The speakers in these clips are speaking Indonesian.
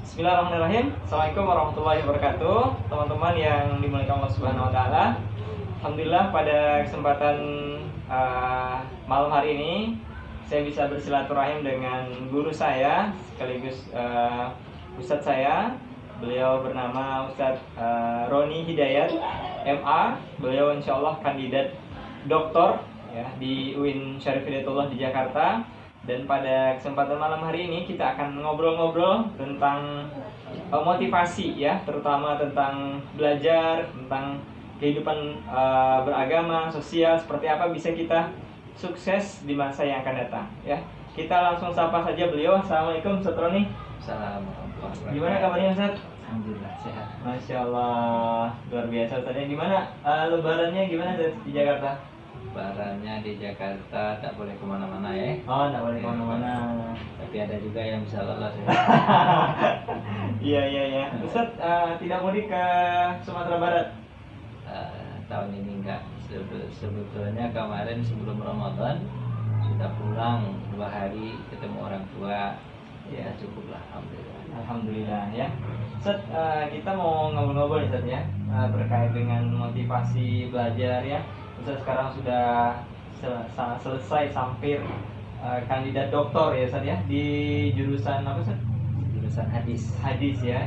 Bismillahirrahmanirrahim. Assalamualaikum warahmatullahi wabarakatuh. Teman-teman yang dimuliakan Allah Subhanahu wa taala. Alhamdulillah pada kesempatan malam hari ini saya bisa bersilaturahim dengan guru saya sekaligus ustadz saya. Beliau bernama Ustadz Roni Hidayat MA. Beliau insyaallah kandidat doktor ya di UIN Syarif Hidayatullah di Jakarta. Dan pada kesempatan malam hari ini kita akan ngobrol-ngobrol tentang motivasi ya, terutama tentang belajar, tentang kehidupan beragama, sosial, seperti apa bisa kita sukses di masa yang akan datang ya. Kita langsung sapa saja beliau. Assalamualaikum Ustadz Roni. Assalamualaikum. Gimana kabarnya Ustadz? Alhamdulillah sehat. Masya Allah, luar biasa Ustadz. Gimana lebarannya gimana di Jakarta? Lebarannya di Jakarta tak boleh kemana-mana ya. Oh, tak boleh kemana-mana. Tapi ada juga yang bisa lolos ya. Iya. Ustadz tidak mudik ke Sumatera Barat? Tahun ini enggak. Sebetulnya kemarin sebelum Ramadan sudah pulang 2 hari ketemu orang tua. Ya cukup lah, alhamdulillah. Alhamdulillah ya. Ustadz, kita mau ngobrol-ngobrol nih Ustadz ya, terkait dengan motivasi belajar ya. Ustadz sekarang sudah selesai hampir kandidat doktor ya Ustadz ya, di jurusan apa Ustadz? Jurusan Hadis ya.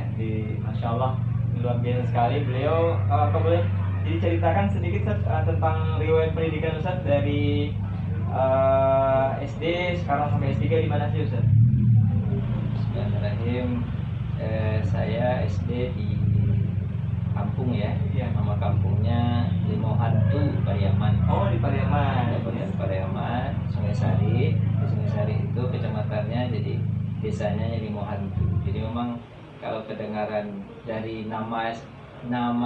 Masya Allah luar biasa sekali beliau. Boleh diceritakan sedikit Ustadz tentang riwayat pendidikan Ustadz dari SD sekarang sampai S3 di mana sih Ustadz? Bismillahirrahmanirrahim. Saya SD di kampung ya. Nama kampungnya Limohantu, Pariaman. Oh, di Pariaman. Pariaman, Sungai Sari. Di Sungai Sari itu kecamatannya, jadi desanya Limohantu. Jadi memang kalau kedengaran dari nama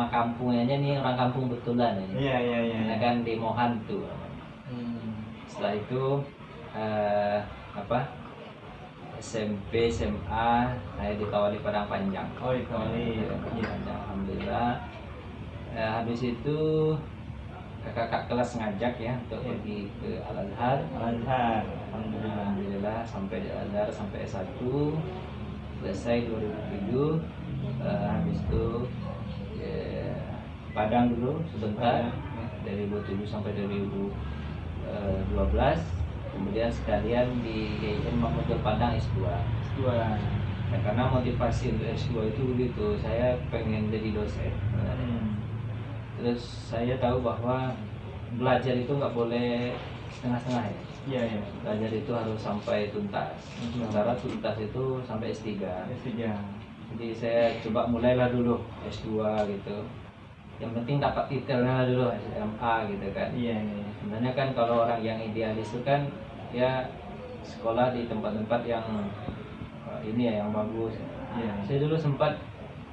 kampungnya nih orang kampung betulan ini. Iya. Karena kan Limohantu. Setelah itu SMP, SMA saya di Tawali Padang Panjang. Oh, di Tawali. Iya. Alhamdulillah. Habis itu kakak kelas ngajak ya untuk pergi ke Al-Azhar. Alhamdulillah sampai di Al-Azhar sampai S1 selesai 2007. Habis itu Padang dulu sebentar dari 2007 sampai 2012. Kemudian sekalian di IAIN Mahmudul Padang S2. Nah, karena motivasi untuk S2 itu begitu, saya pengen jadi dosen. Terus saya tahu bahwa belajar itu nggak boleh setengah-setengah ya. Iya. Belajar itu harus sampai tuntas. Sementara tuntas itu sampai S3. Jadi saya coba mulailah dulu S2 gitu. Yang penting dapat titelnya dulu SMA gitu kan. Iya. Sebenarnya kan kalau orang yang idealis itu kan ya sekolah di tempat-tempat yang ini ya yang bagus. Iya. Saya dulu sempat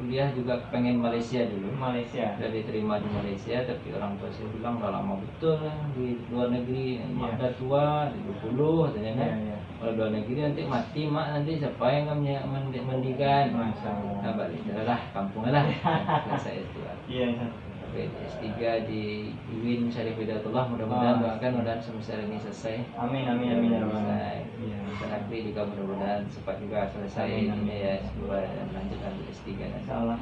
kuliah juga pengen Malaysia dulu. Malaysia. Sudah diterima di Malaysia, tapi orang tua saya bilang udah lama betul di luar negeri, mak udah tua, 20 katanya kan. Kalau luar negeri nanti mati mak, nanti siapa yang mandikan? Masya Allah. Nah balik lah kampung lah. Saya itu. Iya. S3 di UIN Syarif Hidayatullah, mudah-mudahan doakan mudah-mudahan semester ini selesai. Amin. Selesai. Iya. Tapi juga mudah-mudahan cepat juga selesai ini ya S2 dan lanjut S3 Insyaallah.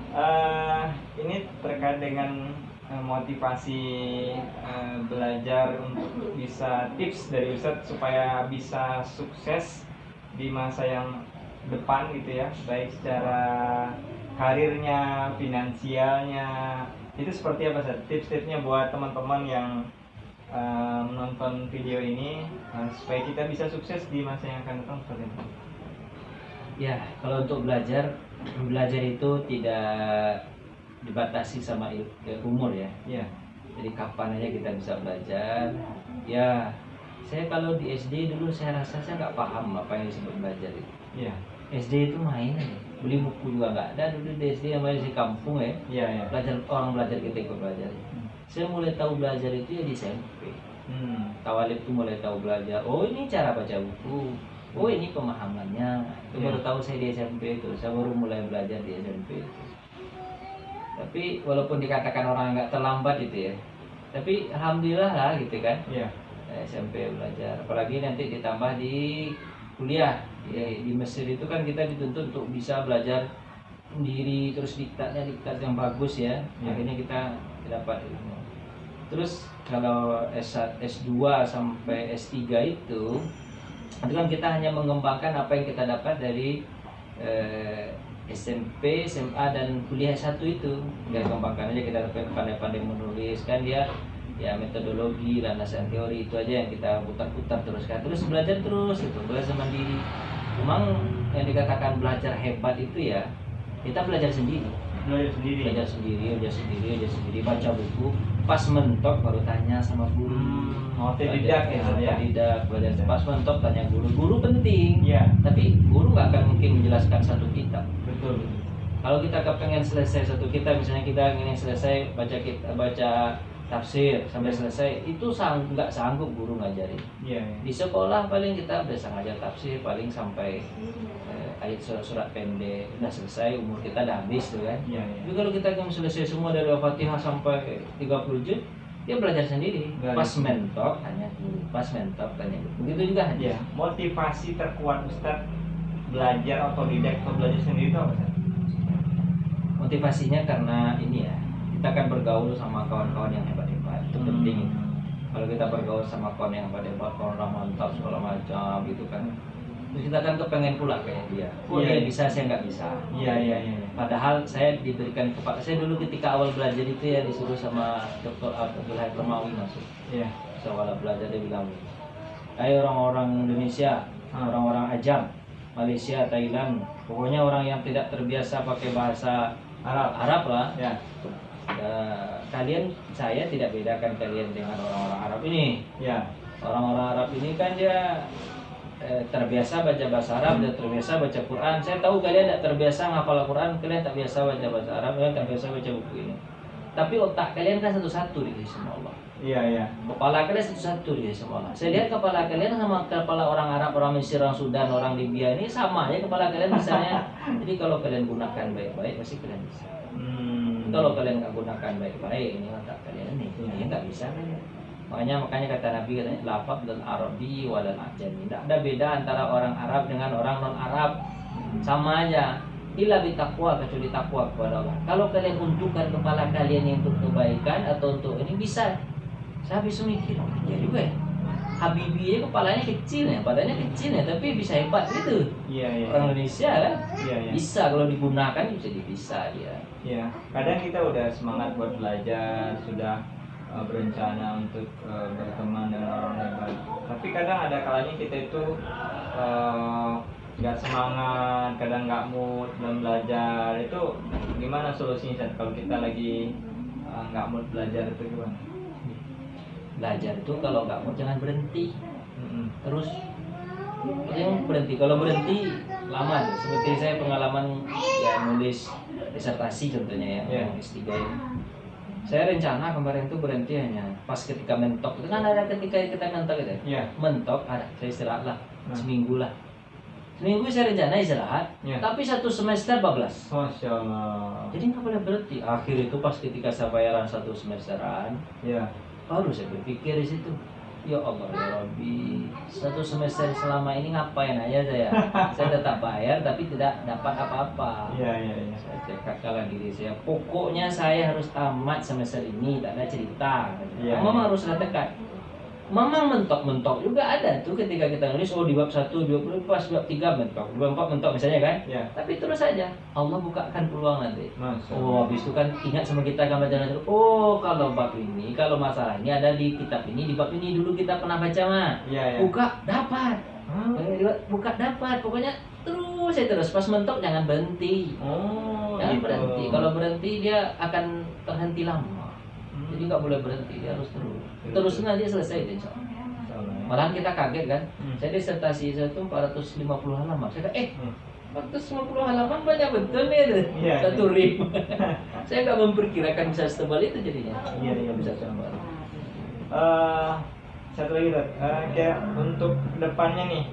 Ini terkait dengan motivasi belajar untuk bisa tips dari Ustadz supaya bisa sukses di masa yang depan gitu ya, baik secara karirnya, finansialnya. Itu seperti apa Ustadz? Tips-tipsnya buat teman-teman yang menonton video ini supaya kita bisa sukses di masa yang akan datang seperti apa? Ya, kalau untuk belajar itu tidak dibatasi sama umur ya. Iya. Jadi kapan aja kita bisa belajar. Ya, saya kalau di SD dulu saya rasa saya nggak paham apa yang disebut belajar itu. Iya. SD itu main aja. Beli buku juga nggak ada dulu di SD, yang masih di kampung ya. Iya. Belajar kita ikut belajar. Saya mulai tahu belajar itu ya di SMP. Tawalib itu mulai tahu belajar. Oh ini cara baca buku. Oh ini pemahamannya. Itu baru tahu saya di SMP itu. Saya baru mulai belajar di SMP itu. Tapi walaupun dikatakan orang nggak terlambat itu ya. Tapi alhamdulillah lah gitu kan. Iya. SMP belajar. Apalagi nanti ditambah di kuliah. Ya, di Mesir itu kan kita dituntut untuk bisa belajar sendiri, terus diktat yang bagus ya. Akhirnya kita dapat ilmu. Terus kalau S1, S2 sampai S3 itu kan kita hanya mengembangkan apa yang kita dapat dari SMP, SMA dan kuliah S1 itu. Kita kembangkan aja, kita dapat pandai-pandai menulis kan dia ya, metodologi, landasan teori itu aja yang kita putar-putar terus kan. Terus belajar terus itu, belajar mandiri. Memang yang dikatakan belajar hebat itu ya kita belajar sendiri. Belajar sendiri, baca buku, pas mentok baru tanya sama guru. Otodidak ya. Tidak belajar pas mentok tanya guru penting. Iya. Tapi guru nggak akan mungkin menjelaskan satu kitab. Betul. Kalau kita pengen selesai satu kitab, misalnya kita ingin selesai baca tafsir sampai selesai, itu nggak sanggup guru ngajarin. Iya. Di sekolah paling kita bisa ngajar tafsir paling sampai ayat surat pendek, udah selesai, umur kita udah habis tuh kan. Iya. Tapi kalau kita ingin selesai semua dari Al-Fatihah sampai 30 juz, dia belajar sendiri. Pas mentok tanya guru, begitu juga. Iya. Motivasi terkuat Ustaz belajar otodidak atau belajar sendiri itu apa, Ustaz? Motivasinya karena ini ya, kita akan bergaul sama kawan-kawan yang hebat-hebat, itu penting. Kalau kita bergaul sama kawan yang hebat-hebat, kawan mantap segala macam gitu kan, terus kita kan kepengen pula kayak dia. Dia bisa, saya nggak bisa. Iya. Padahal saya diberikan saya dulu ketika awal belajar itu ya disuruh sama Dr. Abdul Hai Permawi masuk. Iya. Awal belajar dia bilang, ayo orang-orang Indonesia, orang-orang Ajam, Malaysia, Thailand, pokoknya orang yang tidak terbiasa pakai bahasa Arab lah. Ya. Kalian, saya tidak bedakan kalian dengan orang-orang Arab ini. Ya. Orang-orang Arab ini kan dia terbiasa baca bahasa Arab, dia terbiasa baca Quran. Saya tahu kalian tidak terbiasa menghafal Quran, kalian tak biasa baca bahasa Arab, kalian tak biasa baca buku ini. Tapi otak kalian kan satu-satu dikasih sama Allah. Iya. Kepala kalian satu-satu dikasih sama Allah. Saya lihat kepala kalian sama kepala orang Arab, orang Mesir, orang Sudan, orang Libya ini sama ya kepala kalian misalnya. Jadi kalau kalian gunakan baik-baik pasti kalian bisa. Kalau kalian nggak gunakan baik-baik, ini otak kalian ini nggak bisa kan. Makanya kata Nabi katanya lafaz dan Arabi wal ajami. Tidak ada beda antara orang Arab dengan orang non Arab, sama aja. Illa bitakwa, kecuali takwa kepada Allah. Kalau kalian untukkan kepala kalian untuk kebaikan atau untuk ini bisa. Saya habis mikir, ya juga ya. Habibie kepalanya kecil ya, badannya kecil ya, tapi bisa hebat gitu. Iya. Orang Indonesia kan, Iya. bisa kalau digunakan bisa dia. Iya. Kadang kita udah semangat buat belajar, sudah berencana untuk berteman dengan orang hebat. Tapi kadang ada kalanya kita itu nggak semangat, kadang nggak mood dalam belajar. Itu gimana solusinya kalau kita lagi nggak mood belajar itu gimana? Belajar itu kalau nggak mood jangan berhenti. Terus yang berhenti, kalau berhenti lama tuh. Seperti saya pengalaman ya nulis disertasi contohnya ya, S3 ya. Saya rencana kemarin itu berhenti hanya pas ketika mentok. Itu kan ada ketika kita mentok gitu ya. Mentok ada, saya istirahat lah seminggu lah. Seminggu saya rencana istirahat, tapi satu semester bablas. Masya Allah. Jadi nggak boleh berhenti. Akhir itu pas ketika saya bayaran satu semesteran, baru saya berpikir di situ. Ya Allah ya Rabbi, satu semester selama ini ngapain aja saya? Saya tetap bayar tapi tidak dapat apa-apa. Iya. Saya cekakkan diri saya. Pokoknya saya harus tamat semester ini, tak ada cerita. Mama harus tekan. Memang mentok-mentok juga ada tuh ketika kita nulis di bab 1, 20 pas bab 3 mentok, bab 4 mentok misalnya kan. Tapi terus saja Allah bukakan peluang nanti. Habis itu kan ingat sama kita kan baca terus. Kalau bab ini, kalau masalah ini ada di kitab ini, di bab ini dulu kita pernah baca mah. Buka dapat. Buka dapat. Pokoknya terus pas mentok jangan berhenti. Jangan gitu. Berhenti. Kalau berhenti dia akan terhenti lama. Jadi nggak boleh berhenti, dia harus terusnya dia selesai deh. Malahan kita kaget kan, saya disertasi saya itu 450 halaman. Saya kata 450 halaman banyak betul nih, satu rim. Saya nggak memperkirakan bisa setebal itu jadinya. Iya bisa setebal. Satu lagi kayak untuk depannya nih,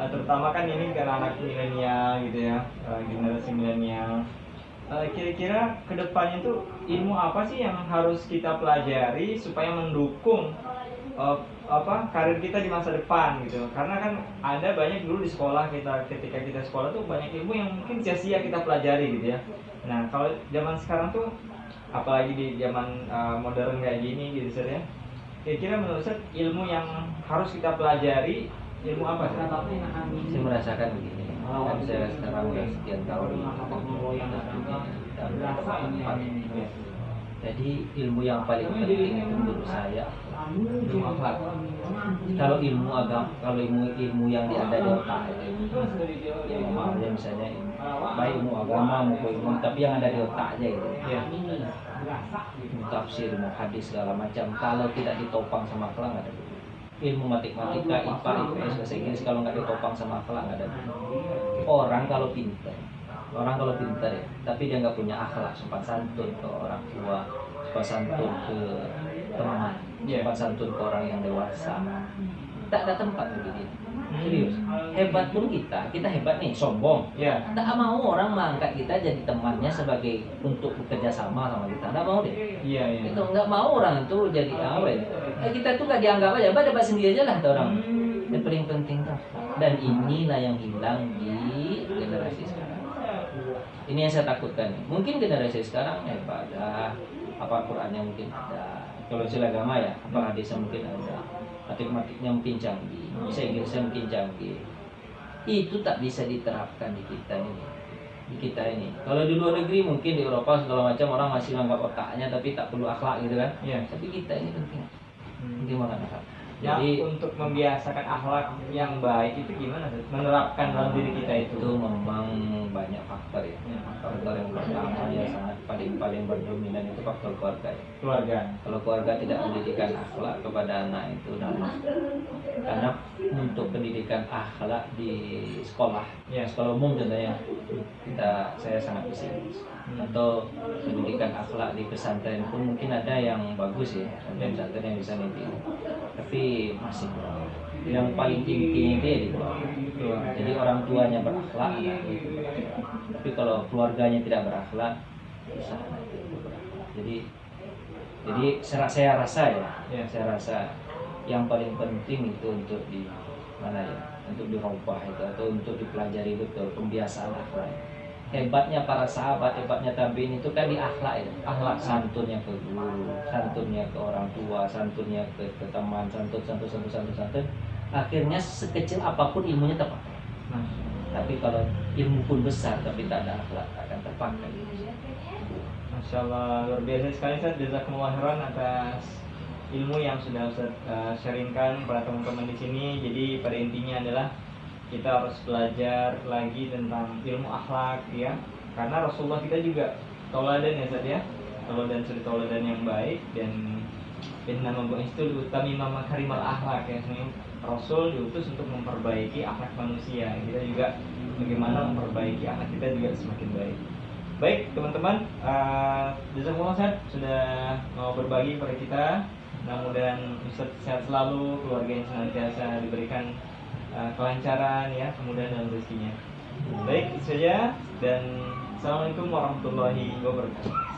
terutama kan ini kan anak milenial gitu ya, generasi milenial. kira-kira kedepannya tuh ilmu apa sih yang harus kita pelajari supaya mendukung karir kita di masa depan gitu? Karena kan ada banyak dulu di sekolah ketika kita sekolah tuh banyak ilmu yang mungkin sia-sia kita pelajari gitu ya. Nah kalau zaman sekarang tuh apalagi di zaman modern kayak gini gitu Ustaz ya, kira-kira menurut Ustaz ilmu yang harus kita pelajari ilmu apa sih? Saya merasakan begini, kan saya sekarang udah sekian tahun jadi ilmu yang paling penting itu menurut saya ilmu akhlak. Kalau ilmu agama, kalau ilmu yang ada di otak, ya maksudnya misalnya baik ilmu agama maupun ilmu tapi yang ada di otak aja gitu. Ya. Ilmu tafsir, ilmu hadis segala macam, kalau tidak ditopang sama akhlak nggak ada gunanya. Ilmu matematika, IPA, IPS, bahasa Inggris kalau nggak ditopang sama akhlak nggak ada gunanya. Orang kalau pintar ya, tapi dia nggak punya akhlak, sopan santun ke orang tua, sopan santun ke teman, sopan santun ke orang yang dewasa, tak ada tempat begini. Serius, hebat pun kita hebat nih, sombong. Tak mau orang mengangkat kita jadi temannya sebagai untuk bekerja sama kita, nggak mau deh. Itu nggak mau orang itu jadi apa ya? Kita tuh nggak dianggap aja, dapat sendiri aja lah orang. Yang paling penting tuh, dan inilah yang hilang di generasi sekarang. Ini yang saya takutkan. Mungkin generasi sekarang hebat, apa Qurannya mungkin ada, kalau istilah agama ya, apa hadisnya mungkin ada, matematiknya mungkin canggih, bahasa Inggrisnya mungkin canggih. Itu tak bisa diterapkan di kita ini. Kalau di luar negeri mungkin di Eropa segala macam orang masih menganggap otaknya tapi tak perlu akhlak gitu kan. Tapi kita ini penting. Gimana akhlak? Jadi untuk membiasakan akhlak yang baik itu gimana? Menerapkan dalam diri kita itu memang banyak faktor ya. Faktor yang pertama ya sangat paling berdominan itu faktor keluarga. Kalau keluarga tidak mendidikan akhlak kepada anak itu, karena untuk pendidikan akhlak di sekolah, sekolah umum contohnya, saya sangat pesimis. Atau pendidikan akhlak di pesantren pun mungkin ada yang bagus ya, pesantren yang bisa nitip, tapi masih kurang. Yang paling intinya itu ya di keluarga. Jadi orang tuanya berakhlak, tapi kalau keluarganya tidak berakhlak, susah. Jadi saya rasa yang paling penting itu untuk untuk dirubah itu atau untuk dipelajari betul pembiasaan akhlak. Hebatnya para sahabat, hebatnya tabiin itu kan di akhlak ya. Akhlak santunnya ke guru, santunnya ke orang tua, santunnya ke teman, santun. Akhirnya sekecil apapun ilmunya terpakai. Tapi kalau ilmu pun besar tapi tak ada akhlak akan terpakai. Masya Allah, luar biasa sekali Ustaz. Jazakumullah khairan atas ilmu yang sudah Ustaz sharingkan kepada teman-teman di sini. Jadi pada intinya adalah kita harus belajar lagi tentang ilmu akhlak ya. Karena Rasulullah kita juga tauladan ya Ustaz ya. Tauladan yang baik, dan nama bu'istu utamima makarimal akhlak ya. Rasul diutus untuk memperbaiki akhlak manusia. Kita juga bagaimana memperbaiki akhlak kita juga semakin baik. Baik teman-teman, jazakumullah Ustaz sudah mau berbagi kepada kita. Mudah-mudahan Ustaz sehat selalu, keluarga yang senantiasa diberikan kelancaran ya, kemudahan dalam rezekinya. Baik, itu saja, dan Assalamualaikum warahmatullahi wabarakatuh.